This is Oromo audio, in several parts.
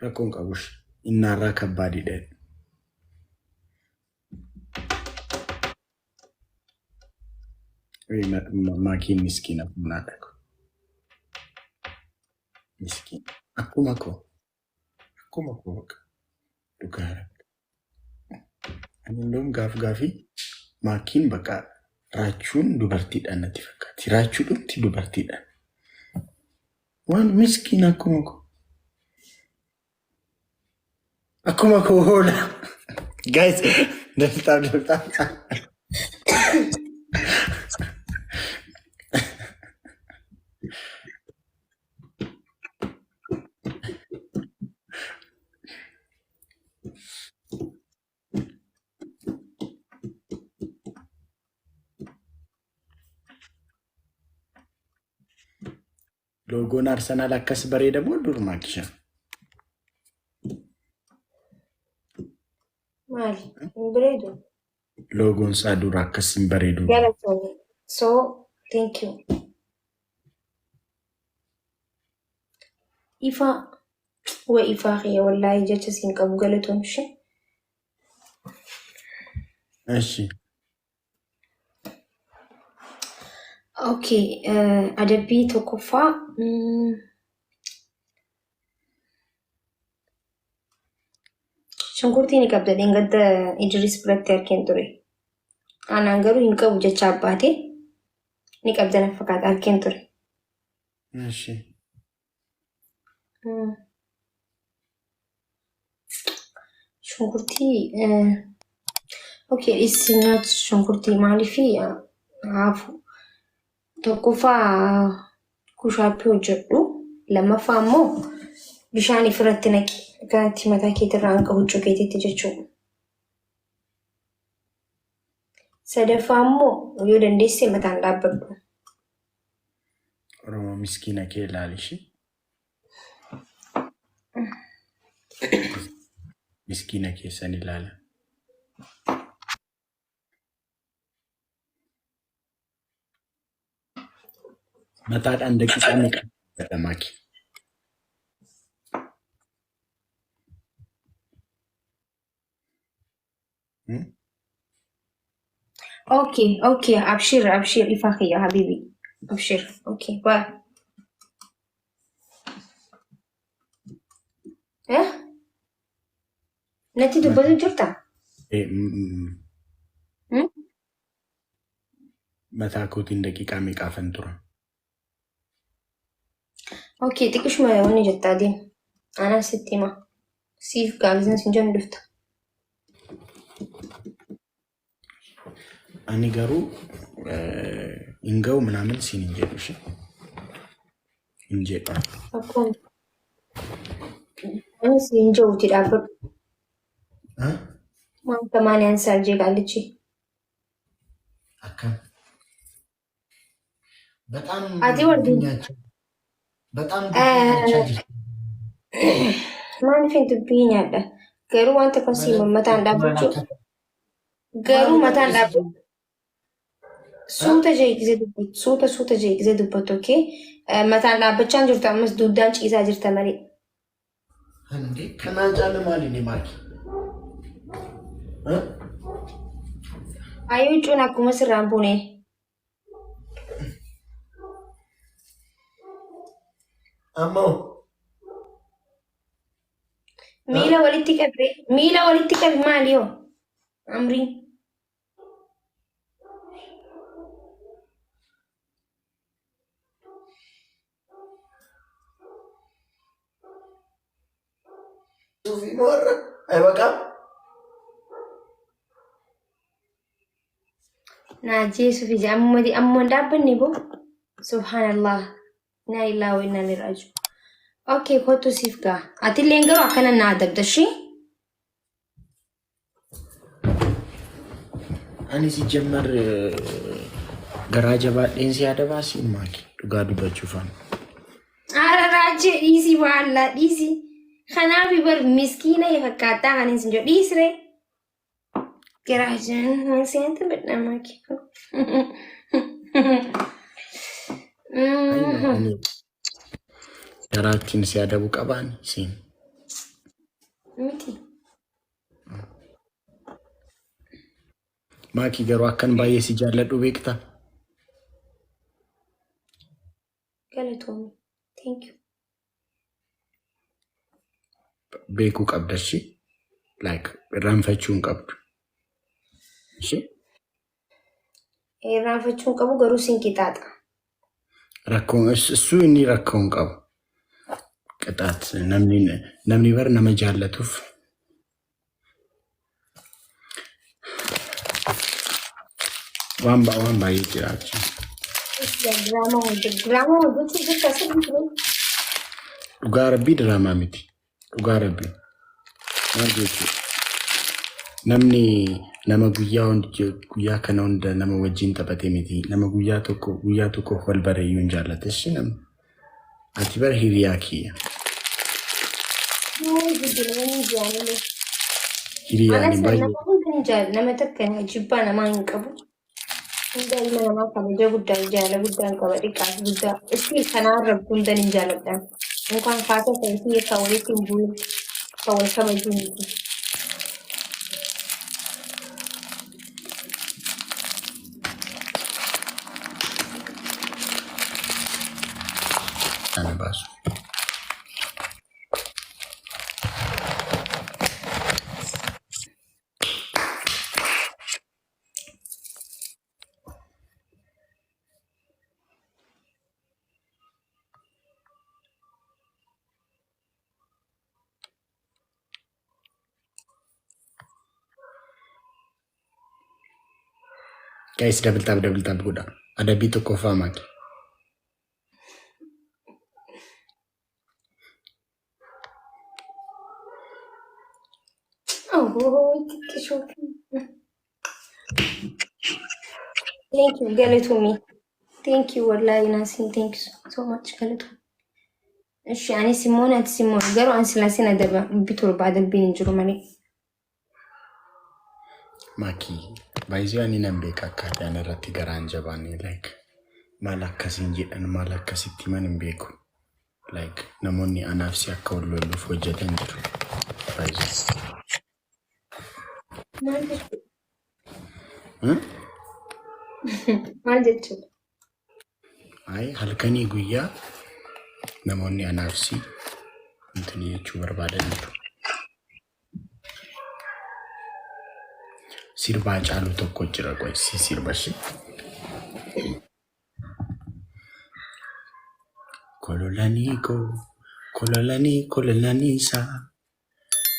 rakkoon qabush innaarraa kabbaadidha. Maakiin miskiina funaadha. Miskiin akkuma koo dhugaara. Ani loon gaafii maakiin bakka raachuun dubartiidhaan natti fakkaatti. Raachuudhutti dubartiidhaan. Waan miskiin akkuma koo. Akkuma koo hoola. Guys, daltaa. Logoon Arsenal akkas bareeda moo durmaa kisha? Maali? Bareedu. Logoon isaa dura akkas hin bareedu. So, thank you. Ifa khaya wallahi jecha siin qabu galatoom shi. Ashi. Okay, adabii tokkoffaa shunkurtii ni qabda gadda Idris biratti harkeen ture. Anaan garuu hin qabu jecha abbaate ni qabda na fakkaata harkeen ture. Ashi. Shunkurtii okay, isinaat shunkurtii maaliifi haafu tokkoffaa kushaappii hojjedhu lammaffaa immoo bishaan ifirratti naqi kanatti mataa keetirraa hanqa huccuu keetiitti jechuudha. Sadaffaa immoo yoo dandeesse mataan dhaabbadhu. Oromoo miskiina kee ilaalishi. Miskiina keessan ilaala. Mataadhaan daqiiqaa meeqa jedhamaki? Okay, abshir ifa khiyya habibi. Abshir, okay, bye. Natti dubbatu jirta? Mataa kootiin daqiiqaa meeqaafan tura? Okay, xiqqishuma wanni jettaa deema. Anaa sitti hima. Siif gaazexaan sin jedhu dhufta. Ani garuu hin ga'u ምናምን siin hin jedhu shi. Hin jedha. Akkuma. Ani siin jawuti dhaabbadhu. Wanta maali ansaa jeeqaalichi. Akkam. በጣም Ati wardi. በጣም maaliif hin dubbii nyaadha? Garuu wanta akkasii mataan dhaabbachuu. Garuu mataan dhaabbachuu. Suuta jee gisee dubbattu, okay? Mataan dhaabbachaan jirtu ammas duudaan ciisaa jirta malee. Ande kanaan caala maali ni maaki? Ayuu cuun akkuma sirraan buune. Ammoo. Miila walitti qabi maali yoo? Amriin. Sufi morra, ayabaqaa. Naajee sufi jee ammoo dhaabbanni boo. Subhanallah. Inna lillahi wa inna ilaihi raaji'uun. Okay, kottu siif gaa. Atillee garuu akkana na adabda shi. Ani ሲጀመር garaa jabaadheen si adabaa siin maaki dhugaa dubbachuufan. Ara raajee dhiisii waallaa dhiisii. Kanaaf bar miskiina fakkaataa kan hin jiru dhiisree. Garaajaan seenta bedhamaa kee. Garaattiin si adabu qabaan siin. Maakii garuu akkan baay'ee si jaalladhu beektaa? Galatoomii. Thank you. Beekuu qabda ishee. Like irraanfachuu hin qabdu. Ishee Irraanfachuu hin qabu garuu siin qixaaxa. rakkoon isuu inni rakkoo hin qabu. Qixaat namni bar nama jaallatuuf waan baay'ee jiraachuu. Diraamaa hojjechuuf jecha asirratti ture. Dhugaa rabbii diraamaa miti. Dhugaa rabbii. Maal jechuudha? Namni nama guyyaa kana hunda nama wajjin taphatee miti. Nama guyyaa tokko wal bareeyyuu hin jaallates namni. Ati bara hiriyaa kiyya. Hiriyaan baay'ee. Nama takka jibbaa namaa hin qabu. Hunda ilma namaa kabaja guddaa jaalala guddaan qaba xiqqaas guddaa. Itti kanarra hundan hin jaalladha. Mukaan kaasa ta'e kan walitti hin bu'e kan wal kabajuu miti. Ana baasu. Guys, double tap godha. Adabii tokkoffaa maaki. Thank you, Galatoomii. Thank you, wallahi Nasin. Thank you so much, Galatoomii. እሺ እኔ ሲሞን አት ሲሞን ገሩ አንስላሴን አደባ ቢቶር ባደብኝ እንጅሩ ማኒ ማኪ ባይዚያኒ ነምቤ ካካታን ረቲ ገራን ጀባኒ ላይክ ማላከሲን ጂደን ማላከሲቲ ማንም ቤኩ ላይክ ነሞኒ አናፍሲ አከውሎሉ ፎጀተን ጅሩ ባይዚ ማልደች አይ ሀልከኒ ጉያ ነሞኒ አናፍሲ እንትን የቹ በርባደን ጅሩ ሲርባ ጫሉ ተኮ ጅራ ቆይ ሲርባሽ ኮሎላኒሳ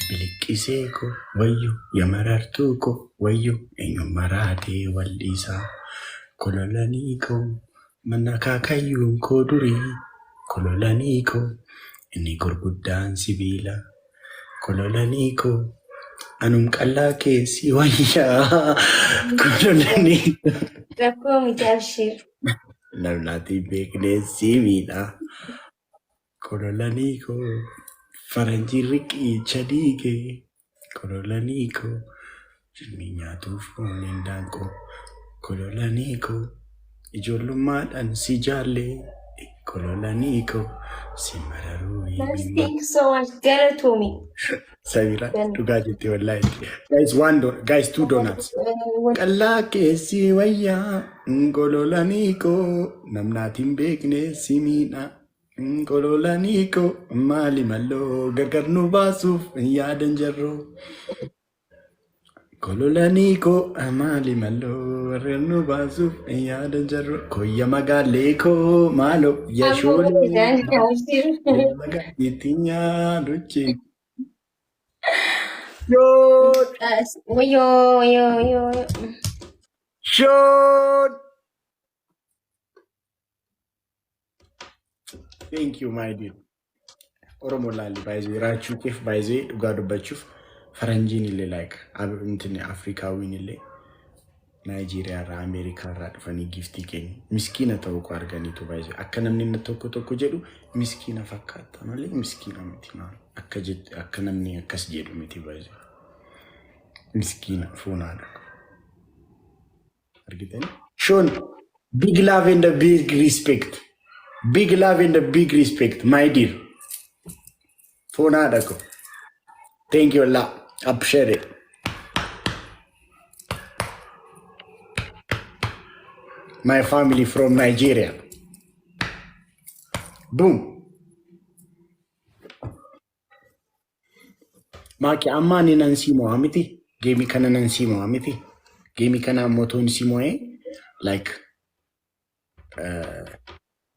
biliqiseeko wayyo yamarartuuko wayyo eenyumaraatee wal'isaa kololaniiko mana kaakayyuun koo durii kololaniiko inni gurguddaan sibiila kololaniiko anum qallaa keessi wayyaa kololaniiko rakkoo miti abshir namnaatii beeknee sibiila kololaniiko faranjiriki chadike kololaniko minyatuuf onindanko kololaniko ijollumaadhaan si jaalle kololaniko si mararuu thank you so much Galatoomii Sabira dhugaa jettee wallahi guys two donuts qallaa keessi wayyaa kololaniko namnaatiin beekne si miidha kololaniiko maali malloo gargar nu baasuuf yaadan jarro kololaniiko maali malloo gargar nu baasuuf yaadan jarro koyya magaalleeko maalo yashoolee magaalleetti nyaaduchi wayyo shoot. Thank you, my dear. Oromo lali baize rachu kif baize ugadu bachuf faranjin ille like intine Africa win ille Nigeria ra America ra dufani gifti ken miskina taw ko argani to baize akka namni na tokko jedhu miskina fakkaata malee miskina miti maal akka namni akkas jedhu miti baize miskina funaada argitani Sean, big love and a big respect. Big love and a big respect, my dear. Fonadako. Thank you a lot. Appreciate it. My family from Nigeria. Boom. Maki amma ni nansi mohamiti. Gemi kana nansi mohamiti. Gemi kana moton si moe. Like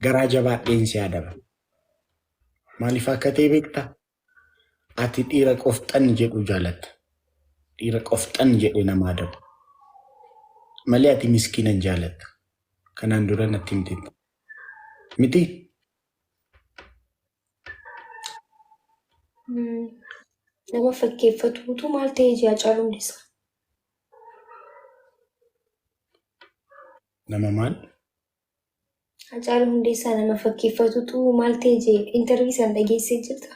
garaja ba densi adaba. Maaliif akka ta'e beekta? Ati dhiira qofxan jedhu jaalatta. Dhiira qofxan jedhe nama adabu. Malee ati miskiinan jaalatta. Kanaan dura natti himteetta. Miti? Nama fakkeeffatuutu maal ta'e ji'a caalumdisa. Nama maal? Hacaaluu Hundeessaa nama fakkeeffatuutu maal ta'e jee intarvii san dhageessee jirta.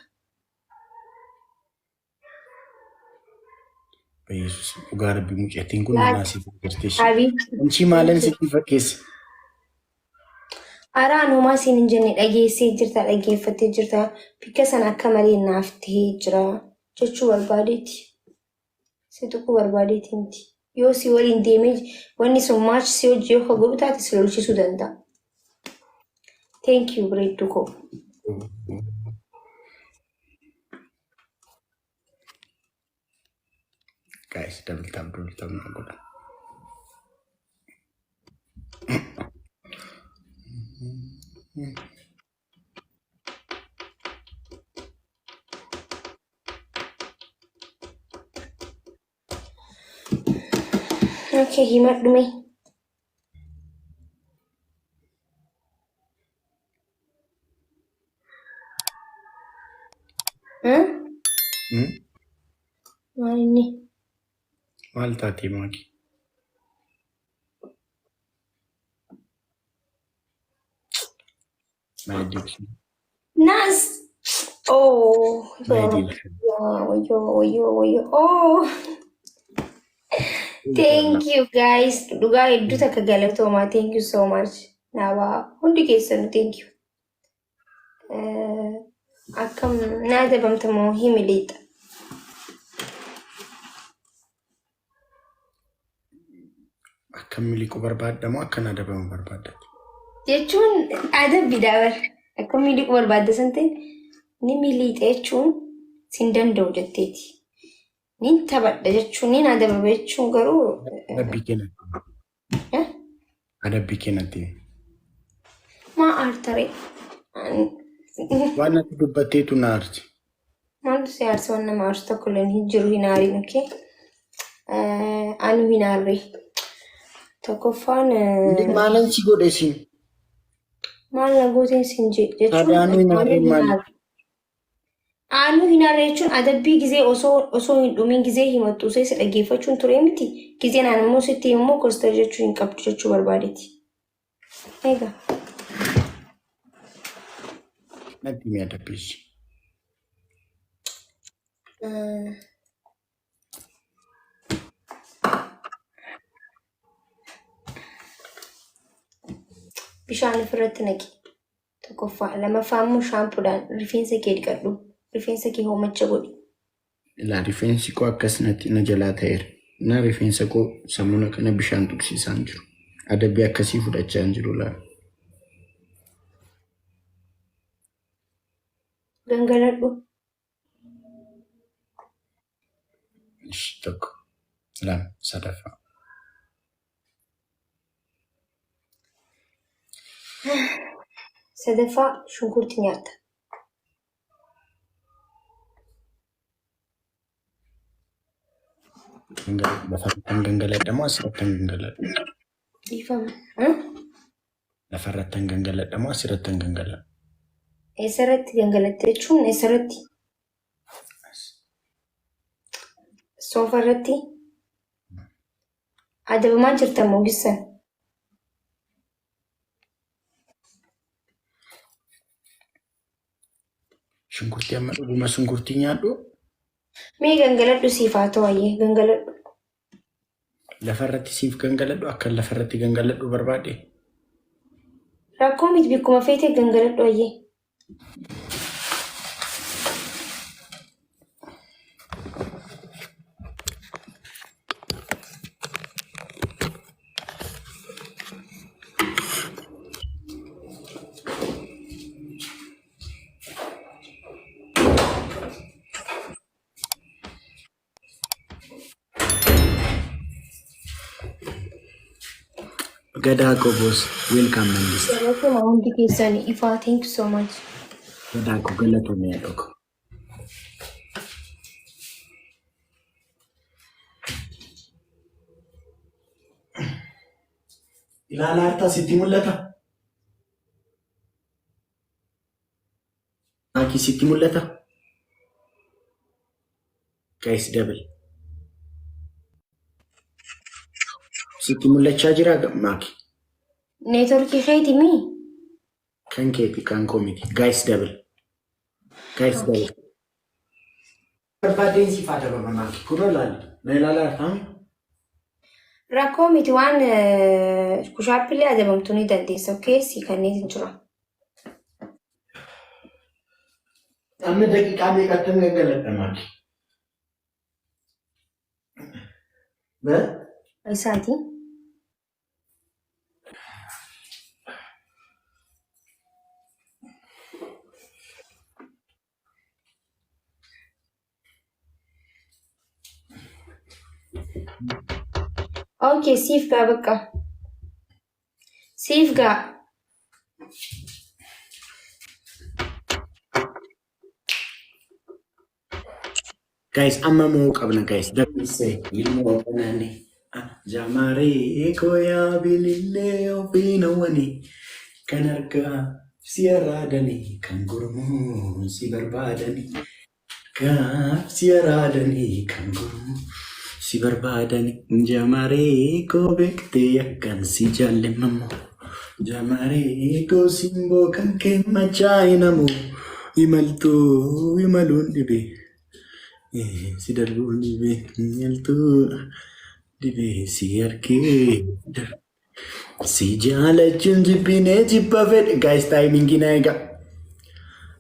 Yesus dhugaa rabbi mucattiin kun naasiif agarteessi. Habiib. Inchi maalan sitti fakkeessa? Araan homaa siin hin jenne dhageessee jirta dhaggeeffattee jirta. Bikka sana akka malee naaf ta'ee jira jechuu barbaadeeti. Si tuquu barbaadeeti miti. Yoo si waliin deemee wanni sun maachi si hojii yoo godhu taate si lolchisuu danda'a. Thank you, great Duko. Guys, double tap na good. Okay, himadhu mee. Maal inni? Maal taatee maaki? My addiction. Nice. Oh, My addiction. yo. Oh, thank you guys. Dhugaa hedduu takka galatoomaa. Thank you so much. Naabaa hundi keessanuu thank you. Akkam naa dabamtamoo himi liixa. Akkam miliquu barbaaddamoo akkan adabamu barbaaddati? Jechuun adabbi dabar. Akkam miliquu barbaadda san ta'e ni miliixa jechuun sin danda'u jetteeti. Nin taphadha jechuun nin adababa jechuun garuu Adabbii kennatti. Adabbii kennatti. maa aartaree? Waan ati dubbatteetu na aarti. Maaltu si aarsa waan nama aarsu tokko illee hin jiru hin aariin okay? Anu hin aarree. Tokkoffaan Maalan si godhe isin? maal na gooteen sin jechuun Anu hin aarreen maali? Anu hin aarree jechuun adabbii gizee osoo hin dhumin gizee himattu osoo isa dhaggeeffachuun ture miti. Gizeen aan immoo sitti immoo kostar jechuu hin qabdu jechuu barbaadeeti. Egaa. Natti mi adabbiisi? Bishaan ofirratti naqi. Tokkoffaa lamaffaa immoo shaampuudhaan rifeensa kee dhiqadhu. Rifeensa kee hoomacha godhi. Ilaa rifeensi koo akkasumatti na jalaa ta'eera. Na rifeensa koo sammuna kana bishaan tuqsiisaa hin jiru. Adabbii akkasii fudhachaa hin jiru laa. Gangaladhu. Tokko, lama, sadaffaa. Sadaffaa shunkurtii nyaata. Lafarrattan gangaladhamoo asirrattan gangaladhu? Dhiifama. Lafarrattan gangaladhamoo asirrattan gangaladhu? Eessarratti gangalatte jechuun eessarratti? Soofarratti? Adabamaa jirta moo gissan? Shunkurtii amma dhuguma shunkurtii nyaadhu? Mee gangaladhu siif haa ta'u ayyee gangaladhu. Lafarratti siif gangaladhu akka lafarratti gangaladhu barbaade? Rakkoo miti bikkuma feete gangaladhu ayyee. Gadaa ko boss. Welcome Mandis. Galatuma hundi keessanii ifaa thank you so much. Gadaa ko galatoomee dhoko. Ilaala hartaa sitti mul'ata? Aki sitti mul'ata? Guys double. Sitti mul'achaa jira Maaki? Neetworkii keeti mii? Kan keeti kan komiti. Guys double. Guys double. Barbaadeen si faata baba Maaki. Kunoo laali. Na ilaala hartaa? Rakkoo miti waan kushaappilee ajabamtuu ni dandeessa okay? Si kanneen jira. Amma daqiiqaa meeqatti gaggaladha Maaki? Isaati. Okay, siif gaa bakka. Siif gaa. Guys, amma moo qabna guys. Dabbisee ilmoo qonanne. Jamaree koyaa bilillee ofiina wani kan argaa si araadanii kan gurmuu si barbaadanii gaaf si araadanii kan gurmuu si barbaadanii jamaree koo beektee akkan si jaallemmamu jamaree koo simboo kan keemmachaa hinamu imaltuu imaluun dhibee si darbuun dhibee imaltuu. Dibe si argee si jaalachuun jibbinee jibba fedhe guys timing na eega.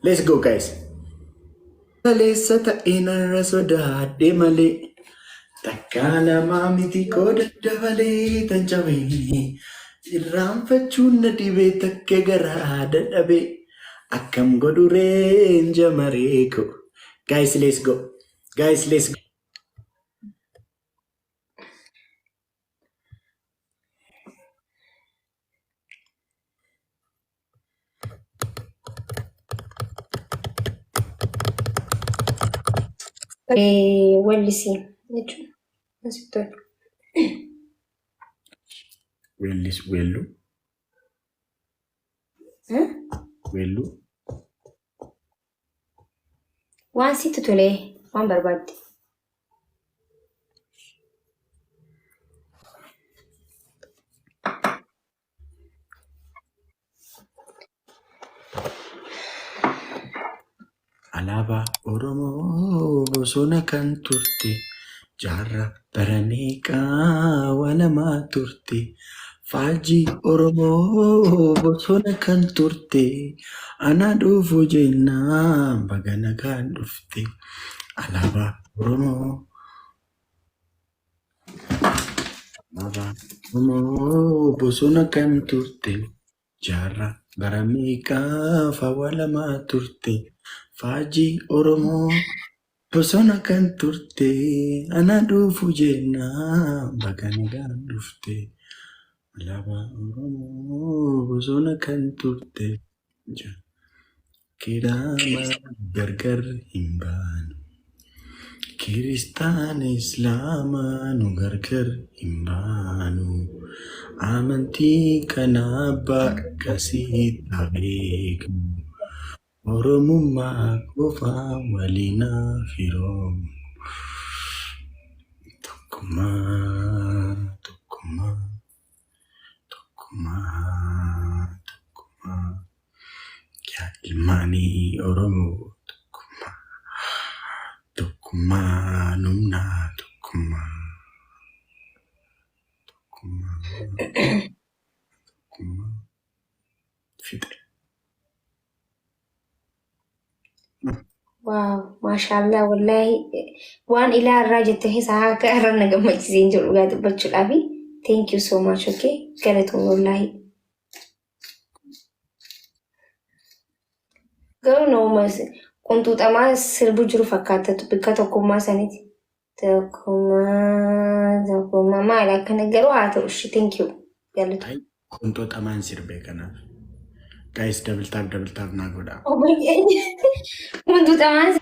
Let's go guys. Kaleessa ta'ee narra sodaadhe malee takkaa lamaa miti koo daddabalee tan cabee irraanfachuun na dhibee takke garaa dadhabee akkam godhureen jamaree koo. Guys let's go. Guys let's go. Wellisi jechuun asitti tolu. Wellis wellu. Wellu. Waan sitti tolee waan barbaadde. Alaabaa Oromoo bosona kan turte jaarraa bara meeqaa walamaa turte faajii Oromoo bosona kan turte ana dhufu jennaan bagana kan dhufte alaabaa Oromoo bosona kan turte jaarraa bara meeqaa walamaa turte. Faajii Oromoo bosona kan turte ana dhufu jennaan bagana kan dhufte alaabaa Oromoo bosona kan turte kiraama gargar hin baanu kiristaana islaamaa nu gargar hin baanu amantii kana bakkasii beeknu. Oromummaa qofaa waliinaa firoomu tokkummaa yaa ilmaanii Oromoo tokkummaa numnaa tokkummaa fixe. Wow, mashallah wallahi waan ilaa irraa jette isa akka irra na gammachiisee jiru dhugaa dubbachuudhaaf thank you so much okay galatoon wallahi garuu noomas qunxuuxamaa sirbu jiru fakkaatatu bakka tokkummaa saniiti tokkummaa maal akkana garuu haa ta'u thank you galatoon Kunto xamaan sirbee kanaaf. Guys, double tap naa godhaa. Oh my god. Untuk tamaan